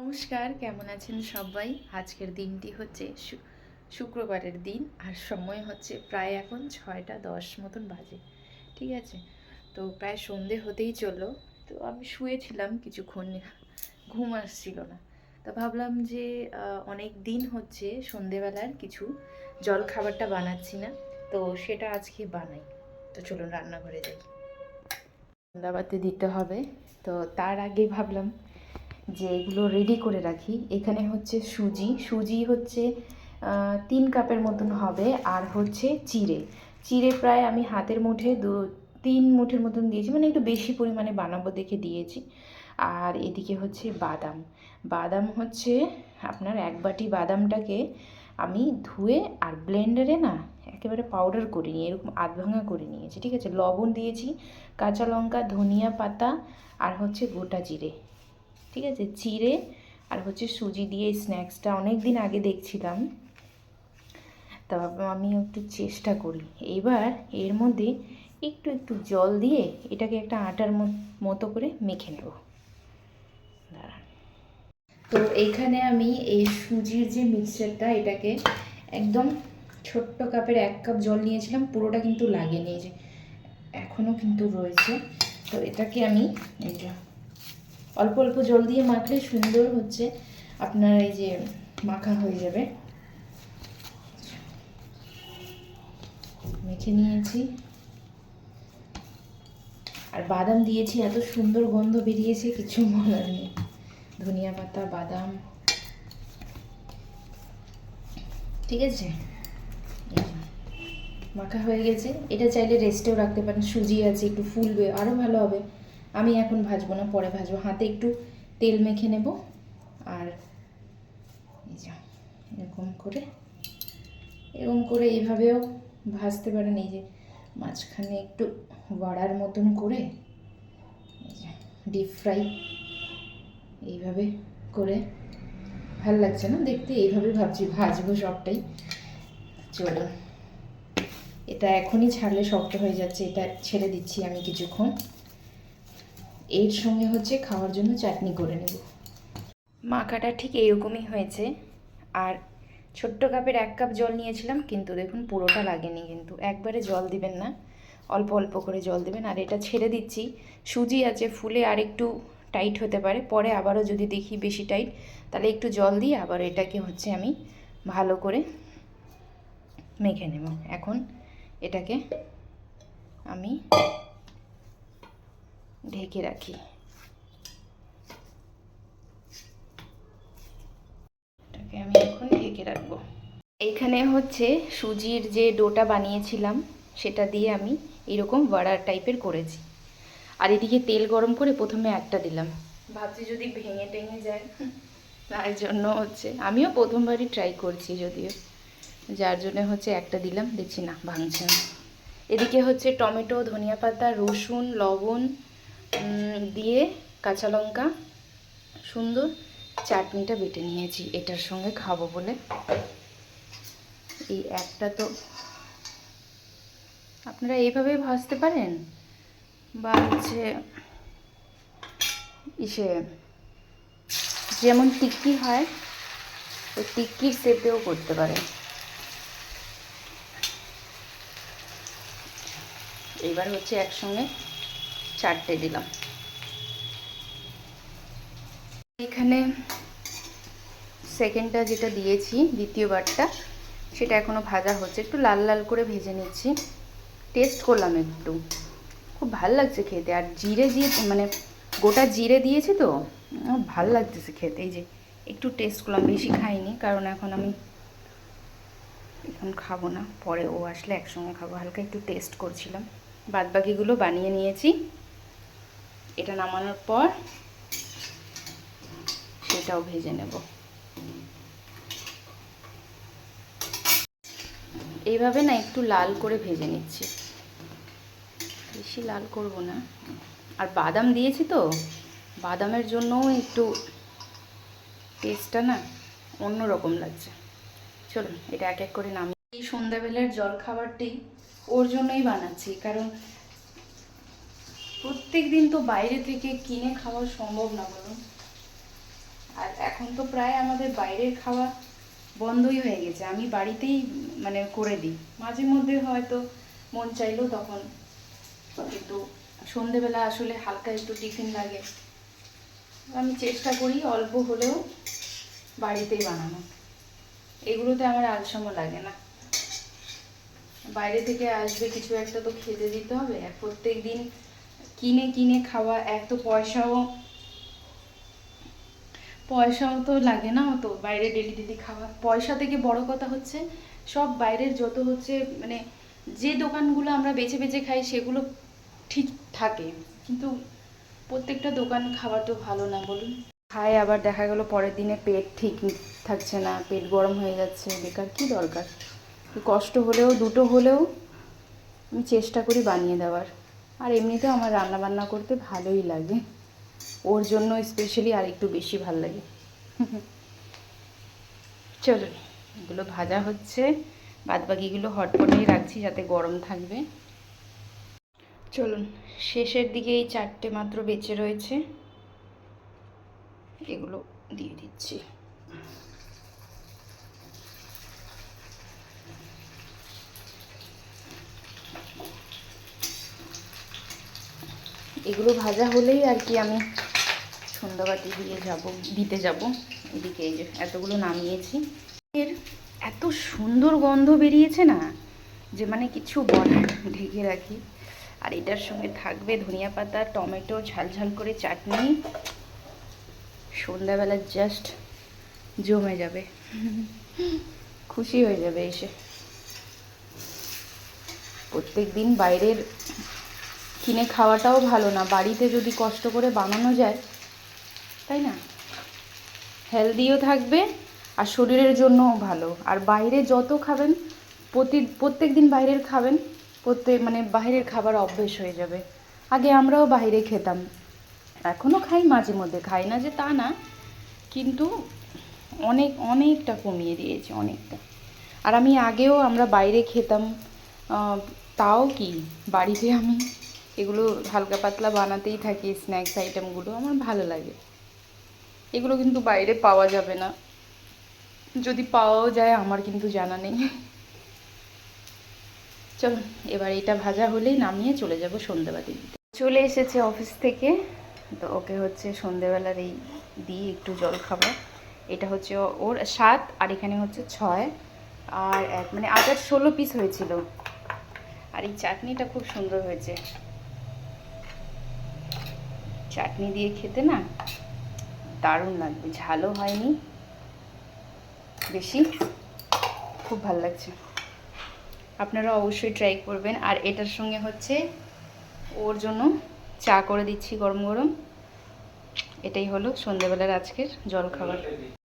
নমস্কার, কেমন আছেন সবাই? আজকের দিনটি হচ্ছে শুক্রবারের দিন, আর সময় হচ্ছে প্রায় এখন 6টা 10 মতন বাজে। ঠিক আছে, তো প্রায় সন্ধে হতেই চললো। তো আমি শুয়েছিলাম কিছুক্ষণ, ঘুম আসছিল না। তো ভাবলাম যে অনেক দিন হচ্ছে সন্ধেবেলার কিছু জল খাবারটা বানাচ্ছি না, তো সেটা আজকে বানাই। তো চলুন রান্নাঘরে যাই, সন্ধ্যাবাতি দিতে হবে। তো তার আগে ভাবলাম যে এগুলো রেডি করে রাখি। এখানে হচ্ছে সুজি হচ্ছে 3 কাপের মতন হবে, আর হচ্ছে চিড়ে চিড়ে প্রায় আমি হাতের মুঠে 3 মুঠের মতন দিয়েছি, মানে একটু বেশি পরিমাণে বানাবো দেখে দিয়েছি। আর এদিকে হচ্ছে বাদাম বাদাম হচ্ছে আপনার 1 বাটি বাদামটাকে আমি ধুয়ে আর ব্লেন্ডারে না একেবারে পাউডার করে নিয়ে এরকম আধভাঙা করে নিয়েছি। ঠিক আছে, লবণ দিয়েছি, কাঁচা লঙ্কা, ধনিয়া পাতা, আর হচ্ছে গোটা জিরে। ঠিক আছে, চিড়ে আর হচ্ছে সুজি দিয়ে স্ন্যাক্সটা অনেক দিন আগে দেখছিলাম, তবে আমি একটু চেষ্টা করি। এবার এর মধ্যে একটু একটু জল দিয়ে এটাকে একটা আটার মতো করে মেখে নেব। দাঁড়ান, তো এইখানে আমি এই সুজির যে মিক্সচারটা, এটাকে একদম ছোট্ট কাপের 1 কাপ জল নিয়েছিলাম, পুরোটা কিন্তু লাগেনি, যে এখনও কিন্তু রয়েছে। তো এটাকে আমি এই যে অল্প অল্প জল দিয়ে মাখলে সুন্দর হচ্ছে আপনার এই যে মাখা হয়ে যাবে। মেখে নিয়েছি, আর বাদাম দিয়েছি, এত সুন্দর গন্ধ বেরিয়েছে কিছু বলার নেই। ধনিয়া পাতা, বাদাম, ঠিক আছে, মাখা হয়ে গেছে। এটা চাইলে রেস্টেও রাখতে পারেন, সুজি আছে, একটু ফুলবে আরও ভালো হবে। আমি এখন ভাজবো না, পরে ভাজবো। হাতে একটু তেল মেখে নেব, আর এই যে এরকম করে এইভাবেও ভাজতে পারেন। এই যে মাঝখানে একটু বড়ার মতন করে ডিপ ফ্রাই এইভাবে করে, ভাল লাগছে না দেখতে? এইভাবে ভাবছি ভাজবো সবটাই। চলো, এটা এখনই ছাড়লে শক্ত হয়ে যাচ্ছে, এটা ছেড়ে দিচ্ছি আমি কিছুক্ষণ। এর সঙ্গে হচ্ছে খাওয়ার জন্য চাটনি করে নেব। মাখাটা ঠিক এইরকমই হয়েছে, আর ছোট্ট কাপের 1 কাপ জল নিয়েছিলাম, কিন্তু দেখুন পুরোটা লাগেনি। কিন্তু একবারে জল দিবেন না, অল্প অল্প করে জল দেবেন। আর এটা ছেড়ে দিচ্ছি, সুজি আছে, ফুলে আর একটু টাইট হতে পারে, পরে আবারও যদি দেখি বেশি টাইট, তাহলে একটু জল দিয়ে আবার এটাকে হচ্ছে আমি ভালো করে মেখে নেব। এখন এটাকে আমি ঢেকে রাখি। এটাকে আমি এখন ঢেকে রাখবো। এইখানে হচ্ছে সুজির যে ডোটা বানিয়েছিলাম, সেটা দিয়ে আমি এরকম বড়া টাইপের করেছি। আর এদিকে তেল গরম করে প্রথমে একটা দিলাম, ভাবছি যদি ভেঙে টেঙে যায়, তার জন্য হচ্ছে আমিও প্রথমবারই ট্রাই করছি, যদিও, যার জন্য হচ্ছে একটা দিলাম, দেখছি না ভাঙছে না। এদিকে হচ্ছে টমেটো, ধনিয়া পাতা, রসুন, লবণ দিয়ে কাঁচা লঙ্কা সুন্দর চাটনিটা বেটে নিয়েছি এটার সঙ্গে খাবো বলে। এই একটা তো আপনারা এইভাবেই ভাজতে পারেন, বা হচ্ছে ইসে যেমন টিক্কি হয় ওই টিক্কির শেপেও করতে পারেন। এবার হচ্ছে একসঙ্গে 4টে দিলাম। এখানে সেকেন্ডটা যেটা দিয়েছি, দ্বিতীয়বারটা, সেটা এখনও ভাজা হচ্ছে, একটু লাল লাল করে ভেজে নিচ্ছি। টেস্ট করলাম একটু, খুব ভাল লাগছে খেতে। আর জিরে দিয়ে মানে গোটা জিরে দিয়েছি, তো ভাল লাগতেছে খেতে। এই যে একটু টেস্ট করলাম, বেশি খাইনি, কারণ এখন খাবো না, পরে ও আসলে একসঙ্গে খাবো। হালকা একটু টেস্ট করছিলাম। বাদবাকিগুলো বানিয়ে নিয়েছি। এটা নামানোর পর সেটাও ভেজে নেব। এইভাবে না একটু লাল করে ভেজে নিচ্ছি, বেশি লাল করব না। আর বাদাম দিয়েছি তো, বাদামের জন্যও একটু টেস্টটা না অন্যরকম লাগছে। চলুন এটা এক এক করে নামিয়ে। এই সন্ধ্যাবেলার জল খাবারটি ওর জন্যই বানাচ্ছি, কারণ প্রত্যেক দিন তো বাইরে থেকে কিনে খাওয়া সম্ভব না বলুন। আর এখন তো প্রায় আমাদের বাইরের খাওয়া বন্ধই হয়ে গেছে, আমি বাড়িতেই মানে করে দিই। মাঝে মধ্যে হয়তো মন চাইলো তখন, কিন্তু সন্ধেবেলা আসলে হালকা একটু টিফিন লাগে, আমি চেষ্টা করি অল্প হলেও বাড়িতেই বানানো। এগুলোতে আমার আলসামও লাগে না, বাইরে থেকে আসবে কিছু একটা তো খেতে দিতে হবে। আর প্রত্যেক দিন কিনে কিনে খাওয়া, এক তো পয়সাও তো লাগে না অত বাইরে ডেলি ডেলি খাওয়া। পয়সা থেকে বড় কথা হচ্ছে সব বাইরের যত হচ্ছে মানে যে দোকানগুলো আমরা বেছে বেছে খাই সেগুলো ঠিক থাকে, কিন্তু প্রত্যেকটা দোকান খাবার তো ভালো না বলুন। খায় আবার দেখা গেল পরের দিনে পেট ঠিক থাকছে না, পেট গরম হয়ে যাচ্ছে, বেকার কি দরকার। কষ্ট হলেও দুটো হলেও আমি চেষ্টা করি বানিয়ে দেওয়ার। আর এমনিতেও আমার রান্না বান্না করতে ভালোই লাগে, ওর জন্য স্পেশালি আর একটু বেশি ভালো লাগে। চলুন, এগুলো ভাজা হচ্ছে, বাদবাকিগুলো হটপটেই রাখছি যাতে গরম থাকবে। চলুন, শেষের দিকে এই 4টে মাত্র বেঁচে রয়েছে, এগুলো দিয়ে দিচ্ছি। এগুলো ভাজা হলেই আর কি আমি সন্ধ্যাবাতি দিতে যাব। এদিকে এই যে এতগুলো নামিয়েছি, এর এত সুন্দর গন্ধ বেরিয়েছে না যে মানে কিছু বলার, ঢেকে রাখি। আর এটার সঙ্গে থাকবে ধনিয়া পাতা, টমেটো, ঝাল ঝাল করে চাটনি, সন্ধ্যাবেলা জাস্ট জমে যাবে, খুশি হয়ে যাবে এসে। প্রত্যেক দিন বাইরের কিনে খাওয়াটাও ভালো না, বাড়িতে যদি কষ্ট করে বানানো যায়, তাই না, হেলদিও থাকবে আর শরীরের জন্যও ভালো। আর বাইরে যত খাবেন, প্রত্যেক দিন বাইরের খাবেন, মানে বাইরের খাবার অভ্যেস হয়ে যাবে। আগে আমরাও বাইরে খেতাম, এখনও খাই, মাঝে মধ্যে খাই না যে তা না, কিন্তু অনেকটা কমিয়ে দিয়েছি, অনেকটা। আর আমরা বাইরে খেতাম, তাও কি বাড়িতে আমি এগুলো হালকা পাতলা বানাতেই থাকি, স্ন্যাক্স আইটেমগুলো আমার ভালো লাগে। এগুলো কিন্তু বাইরে পাওয়া যাবে না, যদি পাওয়াও যায় আমার কিন্তু জানা নেই। চলুন, এবার এটা ভাজা হলেই নামিয়ে চলে যাব সন্ধেবাতি দিতে। চলে এসেছে অফিস থেকে, তো ওকে হচ্ছে সন্ধেবেলার এই দিই একটু জল খাবার। এটা হচ্ছে ওর 7 আর এখানে হচ্ছে 6 আর 1, মানে 8 16 পিস হয়েছিল। আর এই চাটনিটা খুব সুন্দর হয়েছে, চাটনি দিয়ে খেতে না দারুণ লাগবে, ঝালও হয়নি বেশি, খুব ভালো লাগছে। আপনারা অবশ্যই ট্রাই করবেন। আর এটার সঙ্গে হচ্ছে ওর জন্য চা করে দিচ্ছি গরম গরম। এটাই হলো সন্ধ্যেবেলার আজকের জলখাবার।